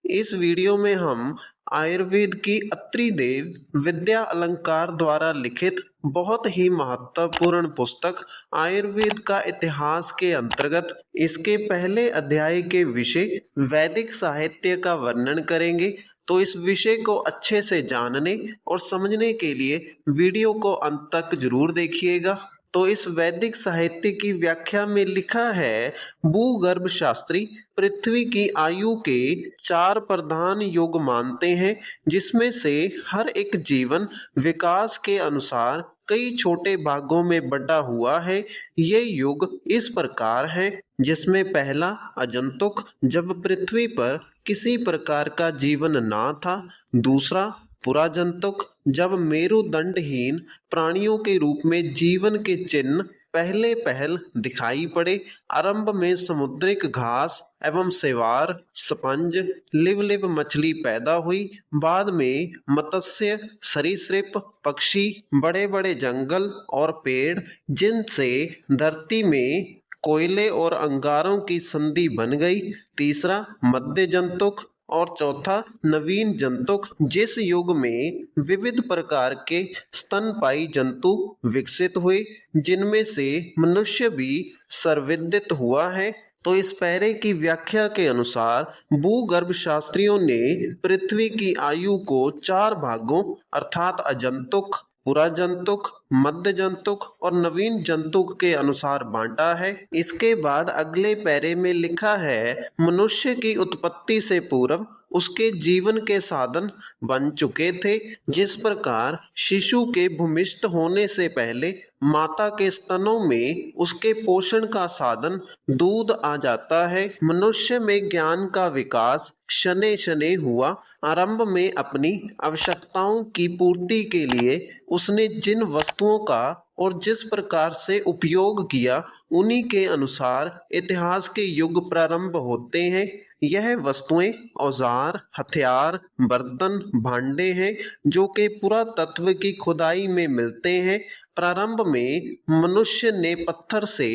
इस वीडियो में हम आयुर्वेद की अत्रि देव विद्या अलंकार द्वारा लिखित बहुत ही महत्वपूर्ण पुस्तक आयुर्वेद का इतिहास के अंतर्गत इसके पहले अध्याय के विषय वैदिक साहित्य का वर्णन करेंगे। तो इस विषय को अच्छे से जानने और समझने के लिए वीडियो को अंत तक जरूर देखिएगा। तो इस वैदिक साहित्य की व्याख्या में लिखा है, भूगर्भ शास्त्री पृथ्वी की आयु के 4 प्रधान युग मानते हैं, जिसमें से हर एक जीवन विकास के अनुसार कई छोटे भागों में बंटा हुआ है। ये युग इस प्रकार है, जिसमें पहला अजंतुक, जब पृथ्वी पर किसी प्रकार का जीवन ना था। दूसरा पुराजंतुक, जब मेरुदंडहीन प्राणियों के रूप में जीवन के चिन्ह पहले पहल दिखाई पड़े। आरंभ में समुद्रिक घास एवं शैवाल, स्पंज, लिव मछली पैदा हुई। बाद में मत्स्य, सरीसृप, पक्षी, बड़े बड़े जंगल और पेड़, जिनसे धरती में कोयले और अंगारों की संधि बन गई। तीसरा मध्य जंतुक और चौथा नवीन जंतुक, जिस युग में विविध प्रकार के स्तनपायी जंतु विकसित हुए, जिनमें से मनुष्य भी सर्वविदित हुआ है। तो इस पैरे की व्याख्या के अनुसार भूगर्भ शास्त्रियों ने पृथ्वी की आयु को 4 भागों अर्थात अजंतुक, पुराजंतुक, मध्य जंतुक और नवीन जंतुक के अनुसार बांटा है। इसके बाद अगले पैरे में लिखा है, मनुष्य की उत्पत्ति से पूर्व उसके जीवन के साधन बन चुके थे। जिस प्रकार शिशु के भूमिष्ठ होने से पहले माता के स्तनों में उसके पोषण का साधन दूध आ जाता है, मनुष्य में ज्ञान का विकास शनै शनै हुआ। आरंभ में अपनी आवश्यकताओं की पूर्ति के लिए उसने जिन वस्तुओं का और जिस प्रकार से उपयोग किया, उन्हीं के अनुसार इतिहास के युग प्रारंभ होते हैं। यह वस्तुएं औजार, हथियार, बर्तन, भांडे हैं, जो कि पुरातत्व की खुदाई में मिलते हैं। प्रारंभ में मनुष्य ने पत्थर से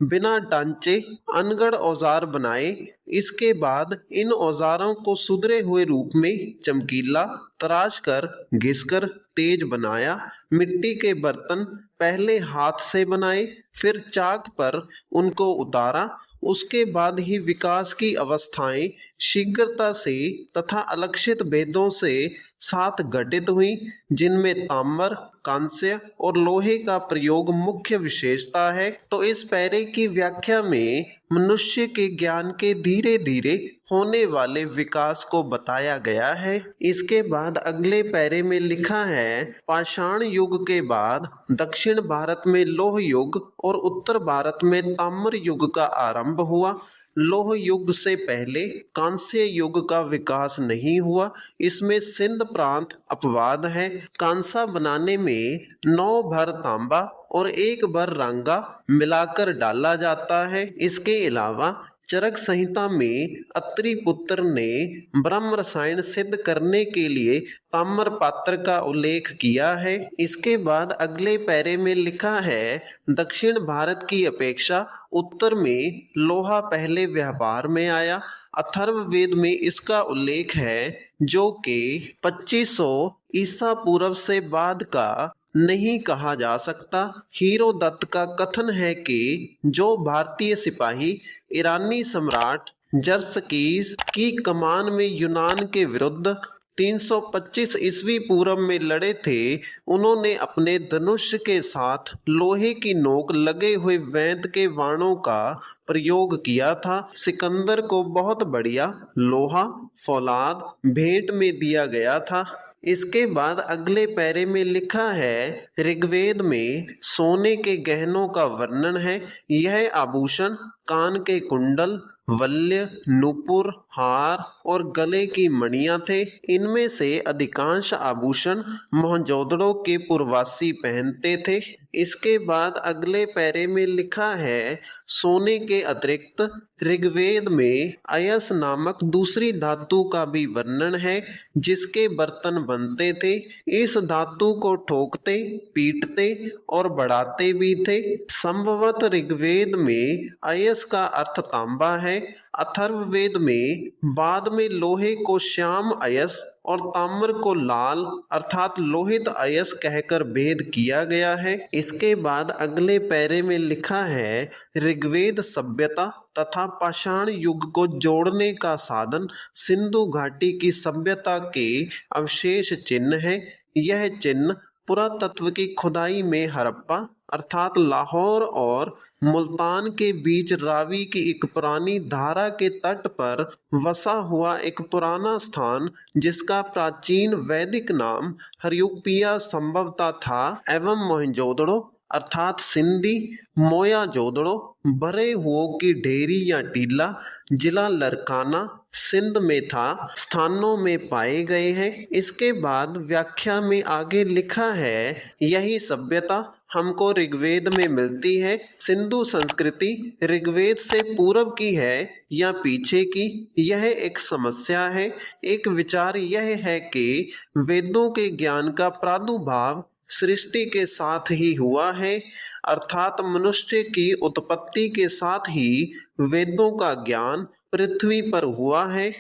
बिना ढांचे अनगढ़ औजार बनाए। इसके बाद इन औजारों को सुधरे हुए रूप में चमकीला, तराश कर, घिस कर तेज बनाया। मिट्टी के बर्तन पहले हाथ से बनाए, फिर चाक पर उनको उतारा। उसके बाद ही विकास की अवस्थाएं शीघ्रता से तथा अलक्षित भेदों से 7 घटित हुई, जिनमें ताम्र, कांस्य और लोहे का प्रयोग मुख्य विशेषता है। तो इस पैरे की व्याख्या में मनुष्य के ज्ञान के धीरे धीरे होने वाले विकास को बताया गया है। इसके बाद अगले पैरे में लिखा है, पाषाण युग के बाद दक्षिण भारत में लौह युग और उत्तर भारत में ताम्र युग का आरंभ हुआ। लौह युग से पहले कांस्य युग का विकास नहीं हुआ। इसमें सिंध प्रांत अपवाद है। कांसा बनाने में 9 भर तांबा और 1 भर रांगा मिलाकर डाला जाता है। इसके अलावा चरक संहिता में अत्रि पुत्र ने ब्रह्म रसायन सिद्ध करने के लिए ताम्र पात्र का उल्लेख किया है। इसके बाद अगले पैरे में लिखा है, दक्षिण भारत की अपेक्षा उत्तर में लोहा पहले व्यवहार में आया। अथर्ववेद में इसका उल्लेख है, जो कि 2500 ईसा पूर्व से बाद का नहीं कहा जा सकता। हीरोदत्त का कथन है कि जो भारतीय सिपाही ईरानी सम्राट जर्सकीस की कमान में यूनान के विरुद्ध 325 ईस्वी पूर्व में लड़े थे, उन्होंने अपने धनुष के साथ लोहे की नोक लगे हुए वेद के बाणों का प्रयोग किया था। सिकंदर को बहुत बढ़िया लोहा फौलाद भेंट में दिया गया था। इसके बाद अगले पैरे में लिखा है, ऋग्वेद में सोने के गहनों का वर्णन है। यह आभूषण कान के कुंडल, वल्य, नूपुर, हार और गले की मणियां थे। इनमें से अधिकांश आभूषण मोहनजोदड़ो के पूर्ववासी पहनते थे। इसके बाद अगले पैरे में लिखा है, सोने के अतिरिक्त ऋग्वेद में अयस नामक दूसरी धातु का भी वर्णन है, जिसके बर्तन बनते थे। इस धातु को ठोकते, पीटते और बढ़ाते भी थे। संभवत ऋग्वेद में अयस का अर्थ तांबा है। अथर्ववेद में बाद में लोहे को श्याम अयस और ताम्र को लाल अर्थात लोहित अयस कहकर भेद किया गया है। इसके बाद अगले पैरे में लिखा है, ऋग्वेद सभ्यता तथा पाषाण युग को जोड़ने का साधन सिंधु घाटी की सभ्यता के अवशेष चिन्ह है। यह चिन्ह पुरातत्व की खुदाई में हड़प्पा अर्थात लाहौर और मुल्तान के बीच रावी की एक पुरानी धारा के तट पर वसा हुआ एक पुराना स्थान जिसका प्राचीन वैदिक नाम हरियुपिया संभवतः था एवं मोहनजोदड़ो अर्थात सिंधी मोयाजोदड़ो भरे हुओं की ढेरी या टीला जिला लरकाना सिंध में था स्थानों में पाए गए हैं। इसके बाद व्याख्या में आगे लिखा है, यही सभ्यता हमको ऋग्वेद में मिलती है। सिंधु संस्कृति ऋग्वेद से पूर्व की है या पीछे की, यह एक समस्या है। एक विचार यह है कि वेदों के ज्ञान का प्रादुर्भाव सृष्टि के साथ ही हुआ है अर्थात मनुष्य की उत्पत्ति के साथ ही वेदों का ज्ञान पृथ्वी पर हुआ है।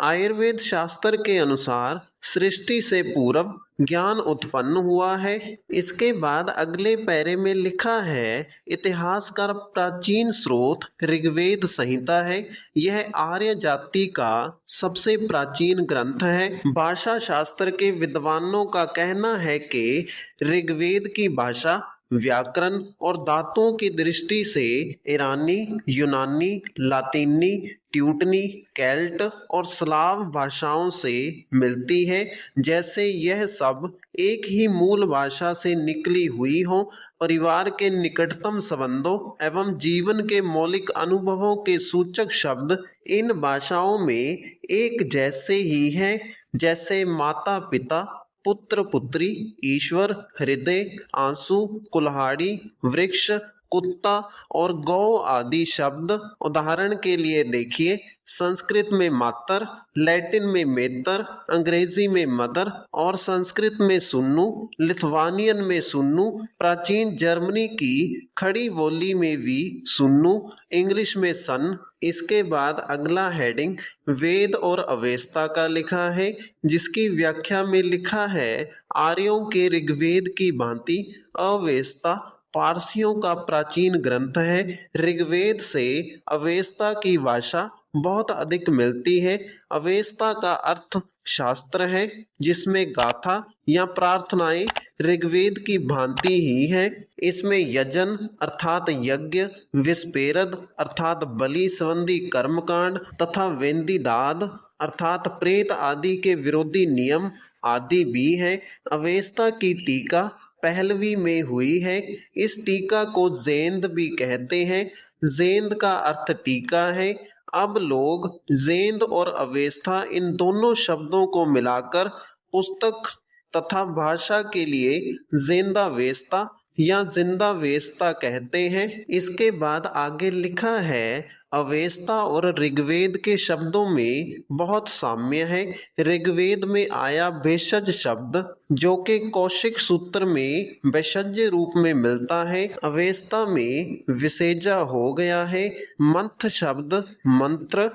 आयुर्वेद शास्त्र के अनुसार सृष्टि से पूर्व ज्ञान उत्पन्न हुआ है। इसके बाद अगले पैरे में लिखा है, इतिहास का प्राचीन स्रोत ऋग्वेद संहिता है। यह आर्य जाति का सबसे प्राचीन ग्रंथ है। भाषा शास्त्र के विद्वानों का कहना है कि ऋग्वेद की भाषा व्याकरण और धातुओं की दृष्टि से ईरानी, यूनानी, लातीनी, ट्यूटनी, केल्ट और स्लाव भाषाओं से मिलती है, जैसे यह सब एक ही मूल भाषा से निकली हुई हो। परिवार के निकटतम संबंधों एवं जीवन के मौलिक अनुभवों के सूचक शब्द इन भाषाओं में एक जैसे ही हैं, जैसे माता पिता, पुत्र पुत्री, ईश्वर, हृदय, आंसू, कुल्हाड़ी, वृक्ष, कुत्ता और गौ आदि शब्द। उदाहरण के लिए देखिए, संस्कृत में मातर, लैटिन में मेतर, अंग्रेजी में मदर और संस्कृत में सुन्नू, लिथुआनियन में सुन्नू, प्राचीन जर्मनी की खड़ी बोली में भी सुन्नू, इंग्लिश में सन। इसके बाद अगला हेडिंग वेद और अवेस्ता का लिखा है, जिसकी व्याख्या में लिखा है, आर्यों के ऋग्वेद की भांति अवेस्ता पारसियों का प्राचीन ग्रंथ है। ऋग्वेद से अवेस्ता की भाषा बहुत अधिक मिलती है। अवेस्ता का अर्थ शास्त्र है, जिसमें गाथा या प्रार्थनाएं ऋग्वेद की भांति ही है। इसमें यजन अर्थात यज्ञ, विस्पेरद अर्थात बलि संबंधी कर्मकांड तथा वेंदीदाद अर्थात प्रेत आदि के विरोधी नियम आदि भी है। अवेस्ता की टीका पहलवी में हुई है। इस टीका को जेंद भी कहते हैं। जेंद का अर्थ टीका है। अब लोग जेंद और अवेस्ता इन दोनों शब्दों को मिलाकर पुस्तक तथा भाषा के लिए जेंदावेस्ता या जिंदावेस्ता कहते हैं। इसके बाद आगे लिखा है, अवेस्ता और ऋग्वेद के शब्दों में बहुत साम्य है। ऋग्वेद में आया भेषज शब्द जो कि कौशिक सूत्र में वैषज्य रूप में मिलता है, अवेस्ता में विसेजा हो गया है। मंथ शब्द मंत्र,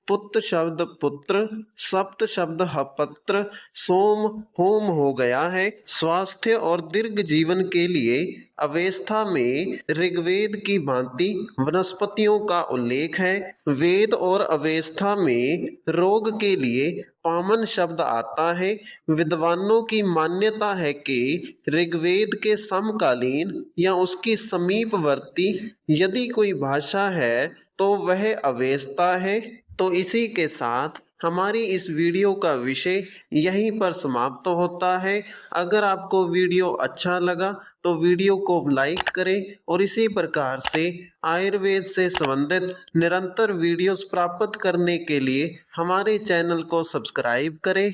पुत शब्द पुत्र, सप्त शब्द हपत्र, सोम होम हो गया है। स्वास्थ्य और दीर्घ जीवन के लिए अवेस्ता में ऋग्वेद की भांति वनस्पतियों का उल्लेख है। वेद और अवेस्ता में रोग के लिए पामन शब्द आता है। विद्वानों की मान्यता है कि ऋग्वेद के समकालीन या उसकी समीपवर्ती यदि कोई भाषा है तो वह अवेस्ता है। तो इसी के साथ हमारी इस वीडियो का विषय यहीं पर समाप्त होता है। अगर आपको वीडियो अच्छा लगा तो वीडियो को लाइक करें और इसी प्रकार से आयुर्वेद से संबंधित निरंतर वीडियोस प्राप्त करने के लिए हमारे चैनल को सब्सक्राइब करें।